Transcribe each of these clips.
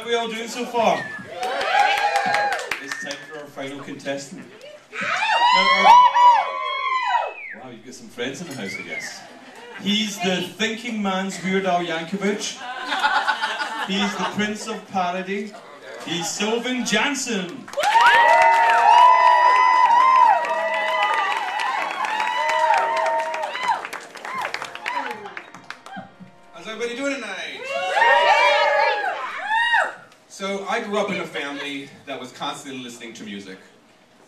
are we all doing so far? It's time for our final contestant. Wow, you've got some friends in the house, I guess. He's the thinking man's Weird Al Yankovic. He's the Prince of Parody. He's Sylvin Janson. How's everybody doing tonight? So I grew up in a family that was constantly listening to music.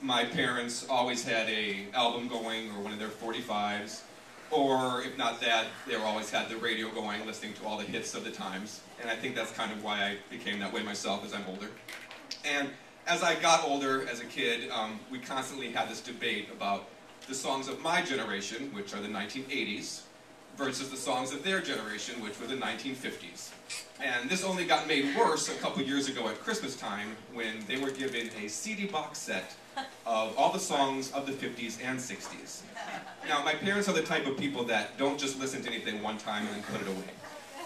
My parents always had an album going or one of their 45s, or if not that, they always had the radio going, listening to all the hits of the times. And I think that's kind of why I became that way myself as I'm older. And as I got older as a kid, we constantly had this debate about the songs of my generation, which are the 1980s, versus the songs of their generation, which were the 1950s. And this only got made worse a couple years ago at Christmas time when they were given a CD box set of all the songs of the 50s and 60s. Now, my parents are the type of people that don't just listen to anything one time and then put it away.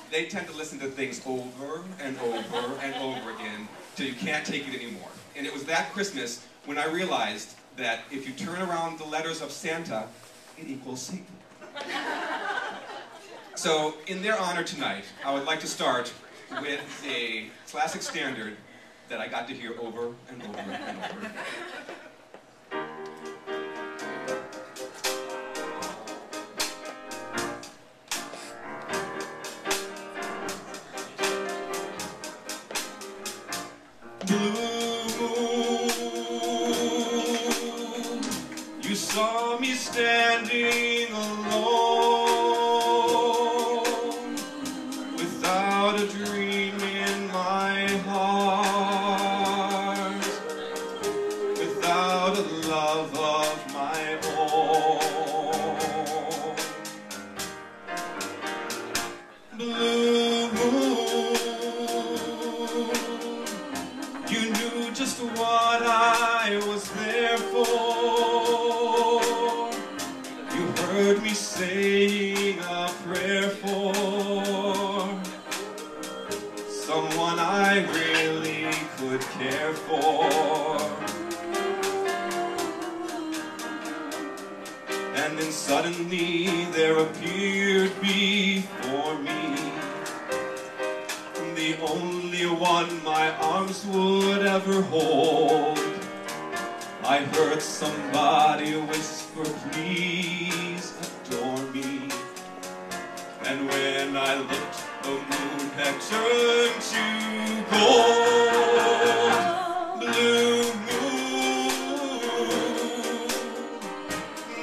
They tend to listen to things over and over and over again till you can't take it anymore. And it was that Christmas when I realized that if you turn around the letters of Santa, it equals Satan. So, in their honor tonight, I would like to start with a classic standard that I got to hear over and over and over. Blue moon, you saw me standing alone. A dream in my heart, without a love of my own. Blue moon, you knew just what I was there for. You heard me saying a prayer for someone I really could care for. And then suddenly there appeared before me the only one my arms would ever hold. I heard somebody whisper, please adore me. And when I looked, the moon had turned to gold. Blue moon,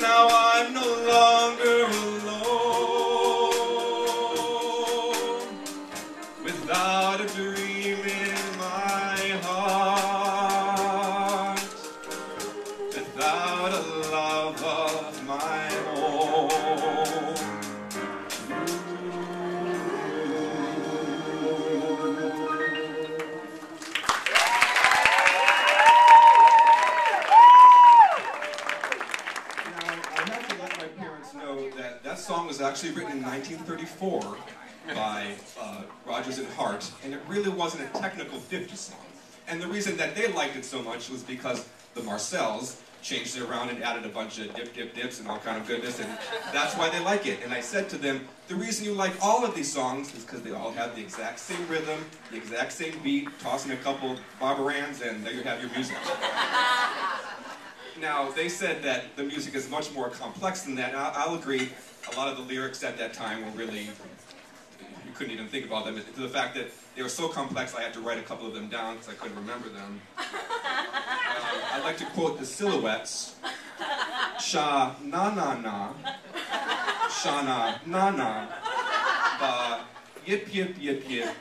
now I'm no longer alone, without a dream in my heart, without a love of my own. That song was actually written in 1934 by Rodgers and Hart, and it really wasn't a technical 50s song. And the reason that they liked it so much was because the Marcells changed it around and added a bunch of dip, dip, dips and all kind of goodness, and that's why they like it. And I said to them, the reason you like all of these songs is because they all have the exact same rhythm, the exact same beat, toss in a couple barbarans, and there you have your music. Now, they said that the music is much more complex than that, and I'll agree. A lot of the lyrics at that time were really, you couldn't even think about them, to the fact that they were so complex I had to write a couple of them down because I couldn't remember them. I'd like to quote the Silhouettes. Sha na na na, sha na na na, ba yip yip yip yip,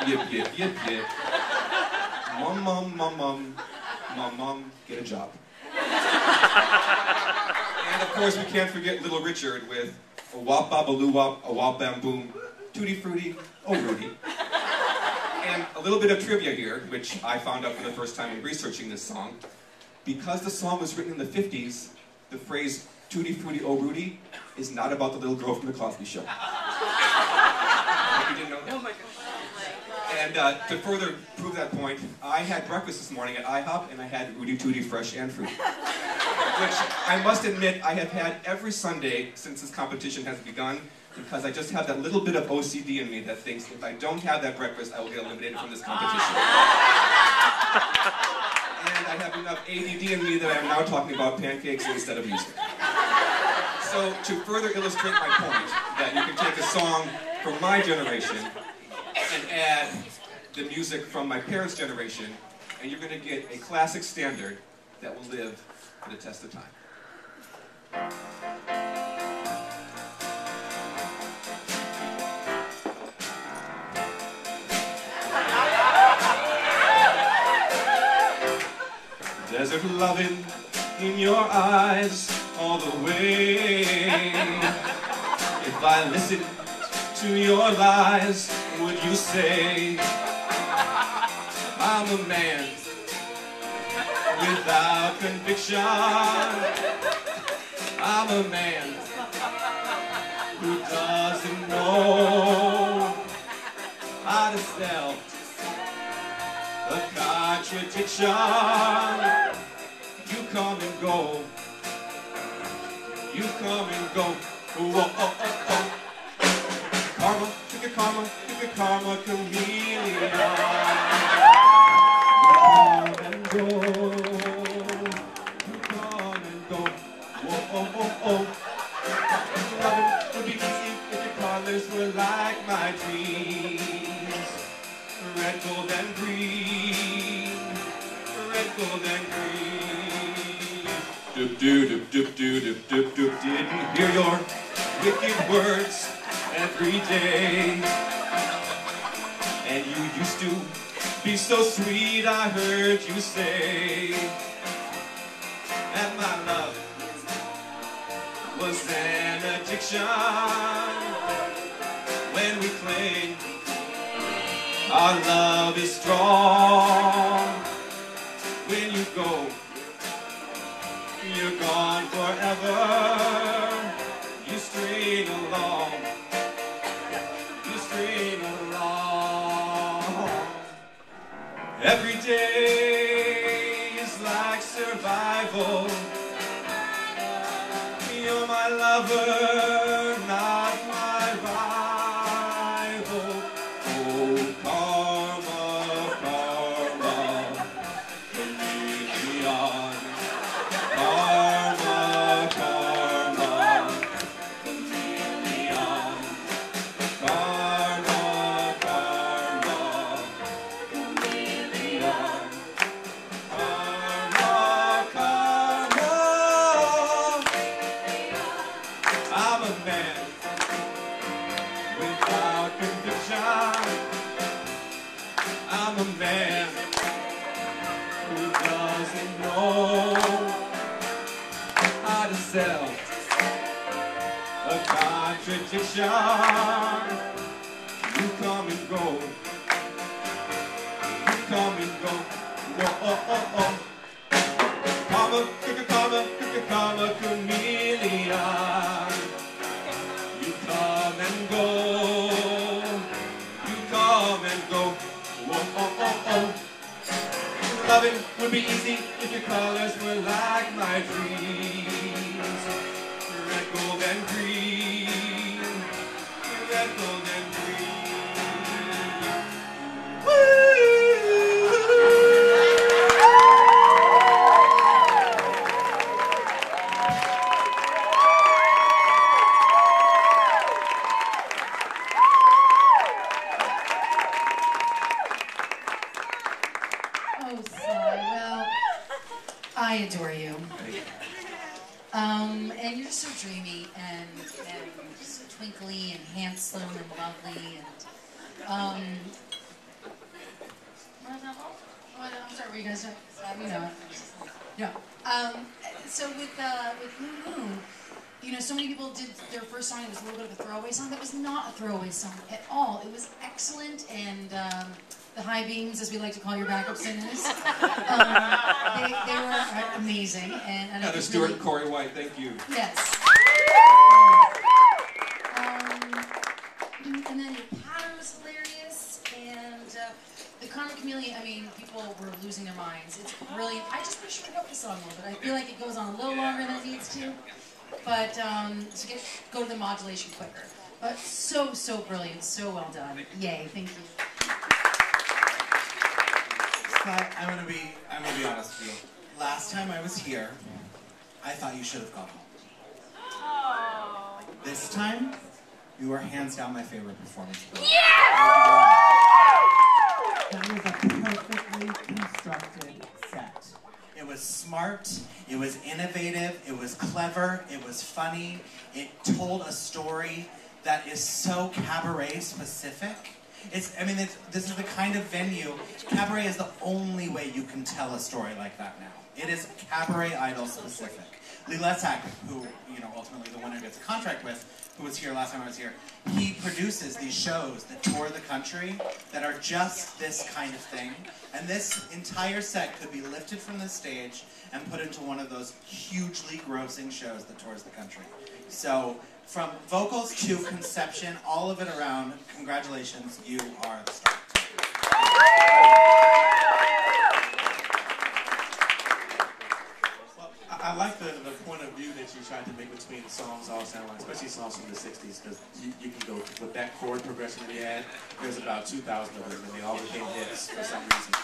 yip yip yip yip, mum mum mum mum, mum mum, get a job. And of course we can't forget Little Richard with a wop babaloo wop, a wop bam boom, tutti frutti, oh Rudy. And a little bit of trivia here, which I found out for the first time in researching this song. Because the song was written in the 50s, the phrase tutti frutti, oh Rudy is not about the little girl from the Cosby Show. You didn't know that? Oh my God. And to further prove that point, I had breakfast this morning at IHOP, and I had Rudy Tooty fresh and fruit. Which I must admit I have had every Sunday since this competition has begun, because I just have that little bit of OCD in me that thinks if I don't have that breakfast, I will get eliminated from this competition. And I have enough ADD in me that I am now talking about pancakes instead of music. So to further illustrate my point, that you can take a song from my generation and add the music from my parents' generation, and you're going to get a classic standard that will live for the test of time. Desert loving in your eyes all the way. If I listened to your lies, would you say I'm a man without conviction? I'm a man who doesn't know how to sell a contradiction. You come and go. You come and go. Oh, oh, oh, oh, oh. Karma, pick a karma chameleon. Come and go. You come and go. Oh, oh, oh, oh. Love it would be easy if your colors were like my dreams. Red, gold, and green. Red, gold, and green. Doop, doop, doop, doop, doop, doop, doop. Didn't hear your wicked words every day. And you used to be so sweet, I heard you say. And my love was an addiction. When we cling, our love is strong. When you go, you're gone forever. You string along. You string along. Every day is like survival. You're my lover, not my rival. Oh, karma, karma, chameleon. Karma, karma, chameleon. Karma, karma, chameleon. Karma, karma. I'm a man without conviction. I'm a man who doesn't know how to sell a contradiction. You come and go. You come and go. Oh, oh, oh, oh. Karma, karma, chameleon. You come and go. You come and go. Oh, oh, oh, oh. Loving would be easy if your colors were like my dreams. Red, gold, and green. Red, gold, and green. Woo! Oh, Cy, well, I adore you. And you're just so dreamy and just twinkly and handsome and lovely and I'm sorry, were you guys you know? No. So with Blue Moon, you know, so many people did their first song. It was a little bit of a throwaway song. That was not a throwaway song at all. It was excellent, and the high beams, as we like to call your backup singers, they were amazing. And Heather Stewart and Corie White, thank you. Yes. And then your pattern was hilarious, and the Karma Chameleon, I mean, people were losing their minds. It's brilliant. I just wish we up the song a little bit. I feel like it goes on a little longer than it needs to. But go to the modulation quicker. But so brilliant, so well done. Yay, thank you. I'm gonna be honest with you. Last time I was here, I thought you should have gone home. This time, you are hands down my favorite performance. That was a perfectly constructed set. It was smart, it was innovative, it was clever, it was funny, it told a story that is so cabaret specific. This is the kind of venue, cabaret is the only way you can tell a story like that now. It is Cabaret Idol specific. Lee Lesak, who, ultimately the winner gets a contract with, who was here last time I was here, he produces these shows that tour the country that are just this kind of thing. And this entire set could be lifted from the stage and put into one of those hugely grossing shows that tours the country. So, from vocals to conception, all of it around, congratulations, you are the star. I like the point of view that you tried to make between the songs all sound like, especially songs from the 60s, because you can go with that chord progression that you had. There's about 2,000 of them, and they all became hits for some reason.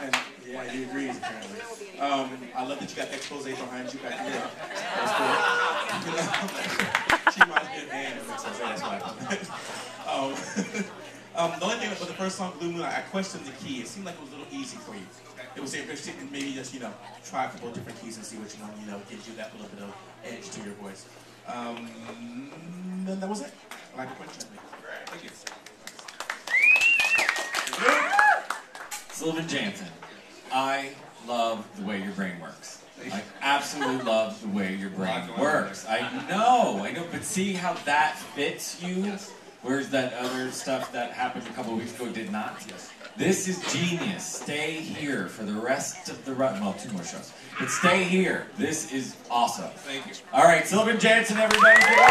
And yeah, you agree apparently. I love that you got expose behind you back there. That's cool. She might have been an expose, that's why. The only thing with the first song, Blue Moon, I questioned the key. It seemed like it was a little easy for you. It was interesting, maybe just, try a couple of different keys and see which one, gives you that little bit of edge to your voice. Then that was it. I like the question. Thank you. Sylvin Janson, I love the way your brain works. I absolutely love the way your brain works. I know, but see how that fits you? Whereas that other stuff that happened a couple of weeks ago did not? Yes. This is genius. Stay here for the rest of the run. Well, 2 more shows. But stay here. This is awesome. Thank you. All right, Sylvin Janson, everybody. Get